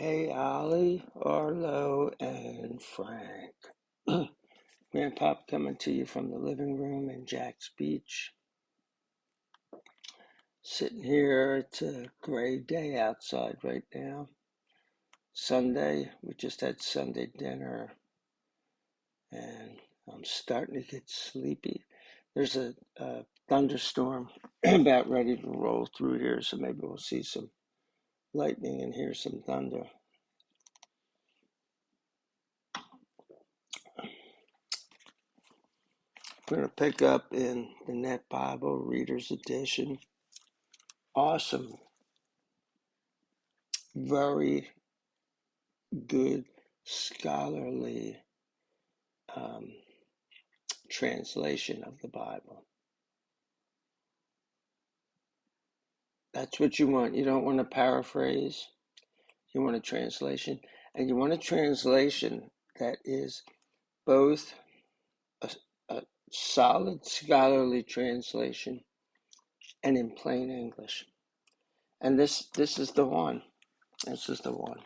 Hey, Ollie, Arlo, and Frank. Grandpop coming to you from the living room in Jack's Beach. Sitting here, it's a gray day outside right now. Sunday, we just had Sunday dinner, and I'm starting to get sleepy. There's a thunderstorm about ready to roll through here, so maybe we'll see some lightning and hear some thunder. We're going to pick up in the Net Bible Reader's Edition. Awesome, very good scholarly translation of the Bible. That's what you want. You don't want a paraphrase. You want a translation. And you want a translation that is both a solid scholarly translation and in plain English. And this is the one. This is the one.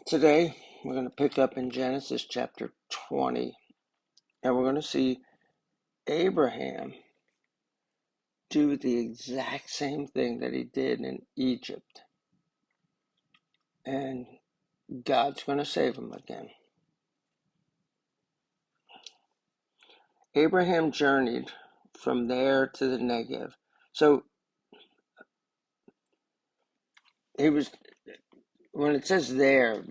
Today, we're going to pick up in Genesis chapter 20. And we're going to see Abraham do the exact same thing that he did in Egypt. And God's going to save him again. Abraham journeyed from there to the Negev. So he was, when it says there,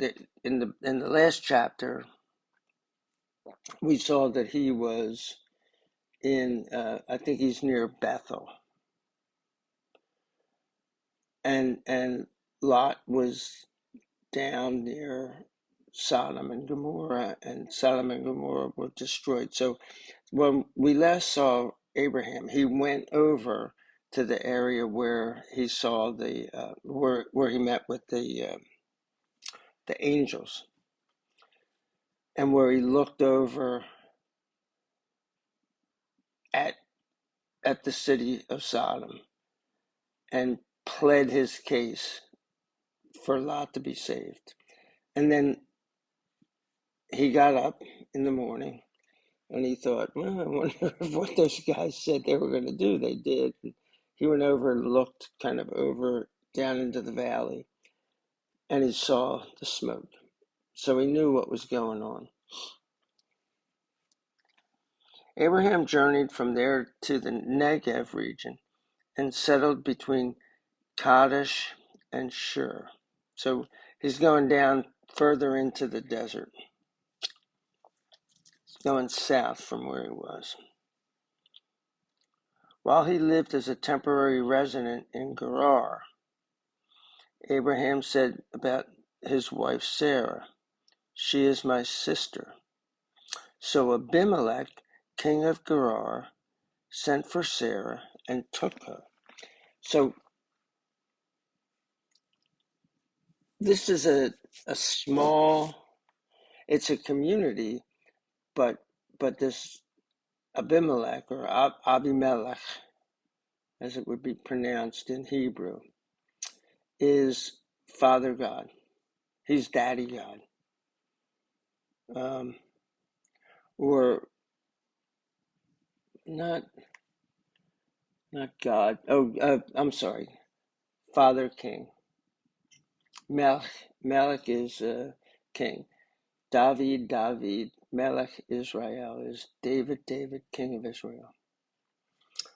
in the last chapter, we saw that he was in, I think he's near Bethel. And Lot was down near Sodom and Gomorrah, and Sodom and Gomorrah were destroyed. So when we last saw Abraham, he went over to the area where he saw the where he met with the angels, and where he looked over at the city of Sodom and pled his case for Lot to be saved. And then he got up in the morning and he thought, well, I wonder if what those guys said they were going to do, they did. And he went over and looked kind of over down into the valley, and he saw the smoke. So he knew what was going on. Abraham journeyed from there to the Negev region and settled between Kadesh and Shur. So he's going down further into the desert. He's going south from where he was. While he lived as a temporary resident in Gerar, Abraham said about his wife Sarah, "She is my sister." So Abimelech, king of Gerar, sent for Sarah and took her. So this is a small, it's a community, but this Abimelech, or Abimelech, as it would be pronounced in Hebrew, is Father God. He's Daddy God. Or not God. Oh, I'm sorry. Father King. Melech is king. David. Melech Israel is David, king of Israel.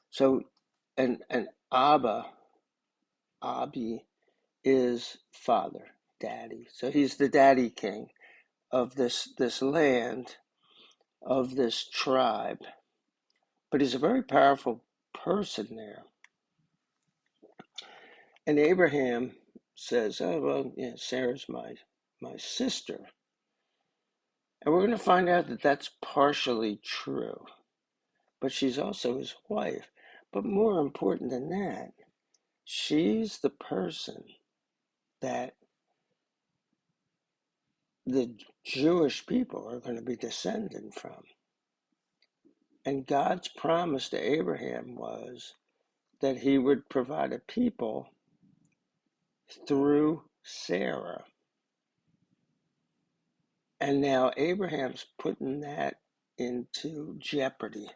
So, and Abi is father, daddy. So he's the daddy king of this land, of this tribe. But he's a very powerful person there. And Abraham says, "Oh well, yeah, Sarah's my sister." And we're going to find out that that's partially true. But she's also his wife. But more important than that, she's the person that the Jewish people are going to be descended from. And God's promise to Abraham was that he would provide a people through Sarah. And now Abraham's putting that into jeopardy.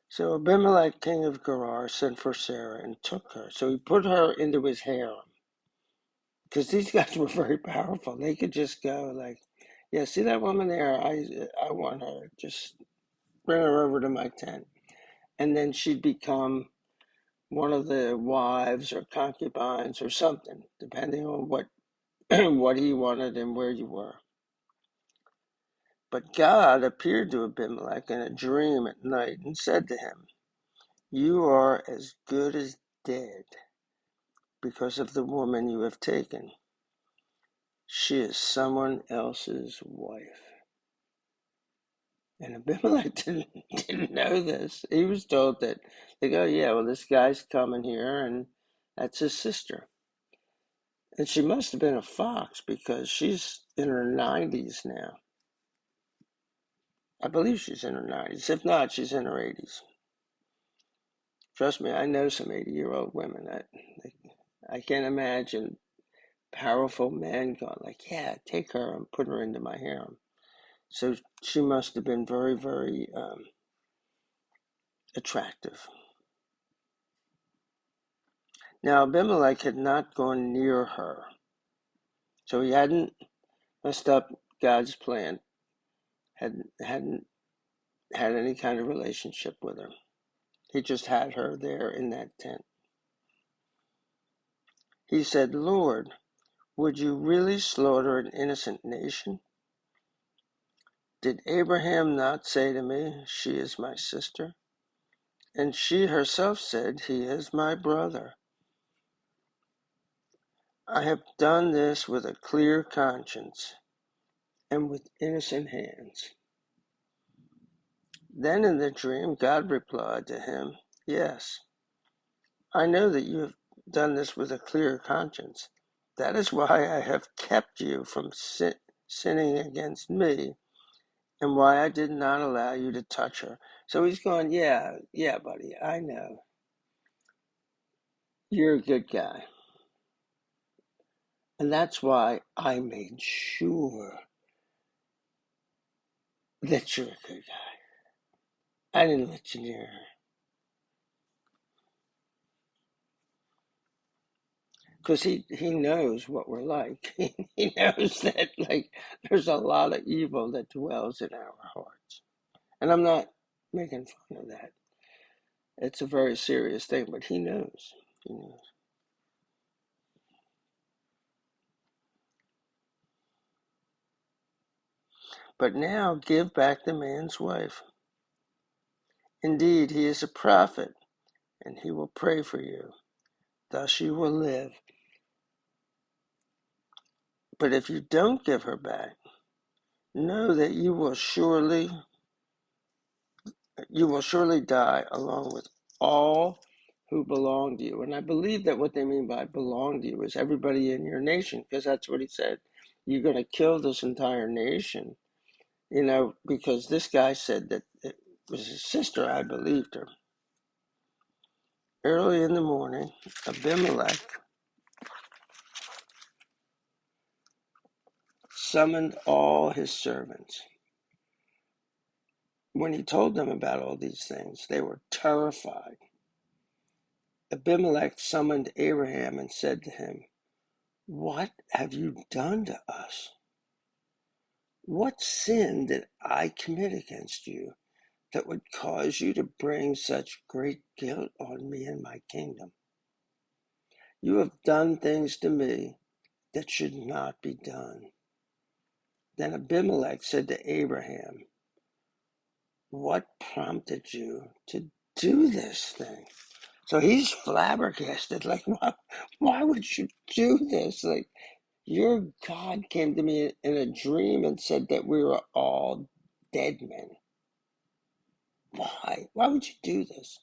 So Abimelech, king of Gerar, sent for Sarah and took her. So he put her into his harem. Because these guys were very powerful. They could just go like, yeah, see that woman there? I want her. Just bring her over to my tent. And then she'd become one of the wives or concubines or something, depending on what what he wanted and where you were. But God appeared to Abimelech in a dream at night and said to him, "You are as good as dead because of the woman you have taken. She is someone else's wife." And Abimelech didn't know this. He was told that, they go, yeah, well, this guy's coming here, and that's his sister. And she must have been a fox because she's in her 90s now. I believe she's in her 90s. If not, she's in her 80s. Trust me, I know some 80-year-old women. I can't imagine powerful men going like, yeah, take her and put her into my harem. So she must have been very, very attractive. Now Abimelech had not gone near her, so he hadn't messed up God's plan, hadn't had any kind of relationship with her. He just had her there in that tent. He said, "Lord, would you really slaughter an innocent nation? Did Abraham not say to me, 'She is my sister'? And she herself said, 'He is my brother.' I have done this with a clear conscience and with innocent hands." Then in the dream, God replied to him, "Yes, I know that you have done this with a clear conscience. That is why I have kept you from sinning against me, and why I did not allow you to touch her." So he's going, yeah, buddy, I know. You're a good guy. And that's why I made sure that you're a good guy. I didn't let you near her. Because he knows what we're like. He knows that, like, there's a lot of evil that dwells in our hearts. And I'm not making fun of that. It's a very serious thing, but he knows. He knows. But now give back the man's wife. Indeed, he is a prophet, and he will pray for you. Thus you will live. But if you don't give her back, know that you will surely die along with all who belong to you. And I believe that what they mean by belong to you is everybody in your nation, because that's what he said. You're going to kill this entire nation, because this guy said that it was his sister. I believed her. Early in the morning, Abimelech summoned all his servants. When he told them about all these things, they were terrified. Abimelech summoned Abraham and said to him, "What have you done to us? What sin did I commit against you that would cause you to bring such great guilt on me and my kingdom? You have done things to me that should not be done." Then Abimelech said to Abraham, "What prompted you to do this thing?" So he's flabbergasted, like, why would you do this? Like, your God came to me in a dream and said that we were all dead men. Why? Why would you do this?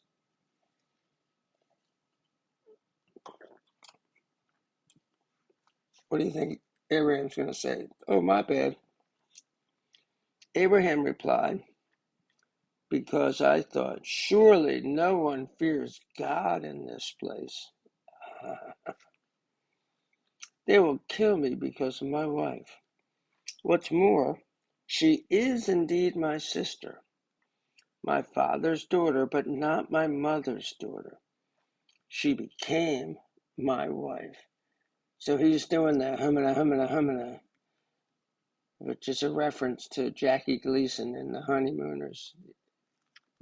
What do you think Abraham's going to say? "Oh, my bad." Abraham replied, because I thought, surely no one fears God in this place. They will kill me because of my wife. What's more, she is indeed my sister, my father's daughter, but not my mother's daughter. She became my wife. So he's doing the humana, which is a reference to Jackie Gleason in The Honeymooners.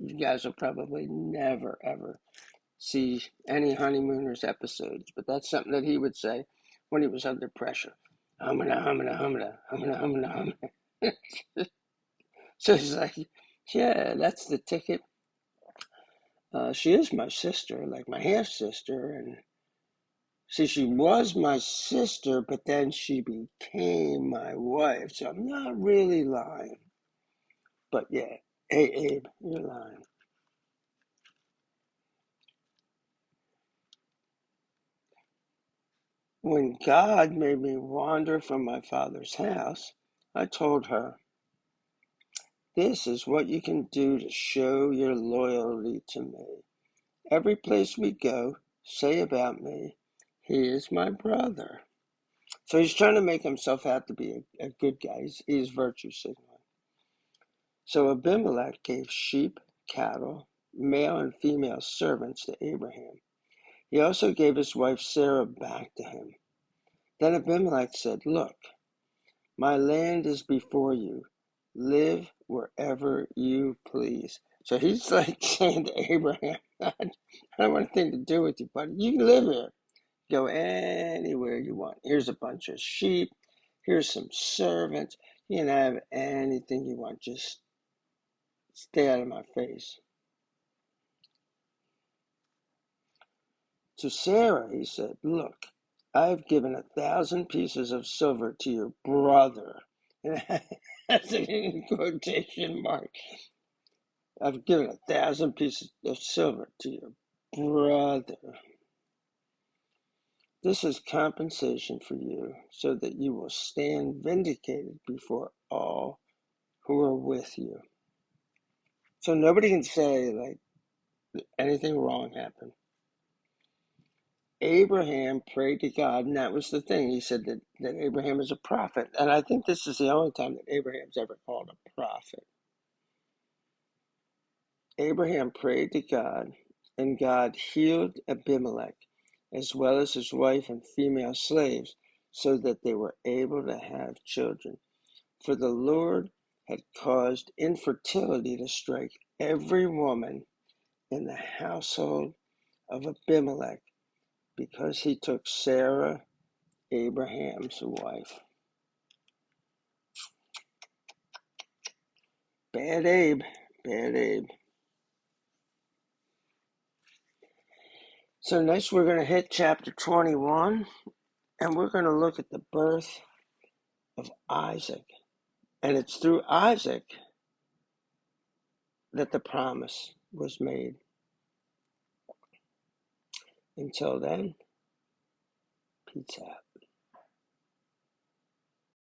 You guys will probably never, ever see any Honeymooners episodes, but that's something that he would say when he was under pressure. Humana. So he's like, yeah, that's the ticket. She is my sister, like my half-sister, and see, she was my sister, but then she became my wife, so I'm not really lying. But yeah, hey, Abe, you're lying. When God made me wander from my father's house, I told her, this is what you can do to show your loyalty to me. Every place we go, say about me, he is my brother. So he's trying to make himself out to be a good guy. He's virtue signaling. So Abimelech gave sheep, cattle, male and female servants to Abraham. He also gave his wife Sarah back to him. Then Abimelech said, look, my land is before you. Live wherever you please. So he's like saying to Abraham, I don't want anything to do with you, buddy. You can live here. Go anywhere you want. Here's a bunch of sheep. Here's some servants. You can have anything you want. Just stay out of my face. To Sarah, he said, look, I've given 1,000 pieces of silver to your brother. And that's in quotation mark. I've given 1,000 pieces of silver to your brother. This is compensation for you, so that you will stand vindicated before all who are with you. So nobody can say like anything wrong happened. Abraham prayed to God, and that was the thing. He said that Abraham is a prophet. And I think this is the only time that Abraham's ever called a prophet. Abraham prayed to God, and God healed Abimelech, as well as his wife and female slaves, so that they were able to have children. For the Lord had caused infertility to strike every woman in the household of Abimelech, because he took Sarah, Abraham's wife. Bad Abe. Bad Abe. So next we're going to hit chapter 21, and we're going to look at the birth of Isaac. And it's through Isaac that the promise was made. Until then, peace out.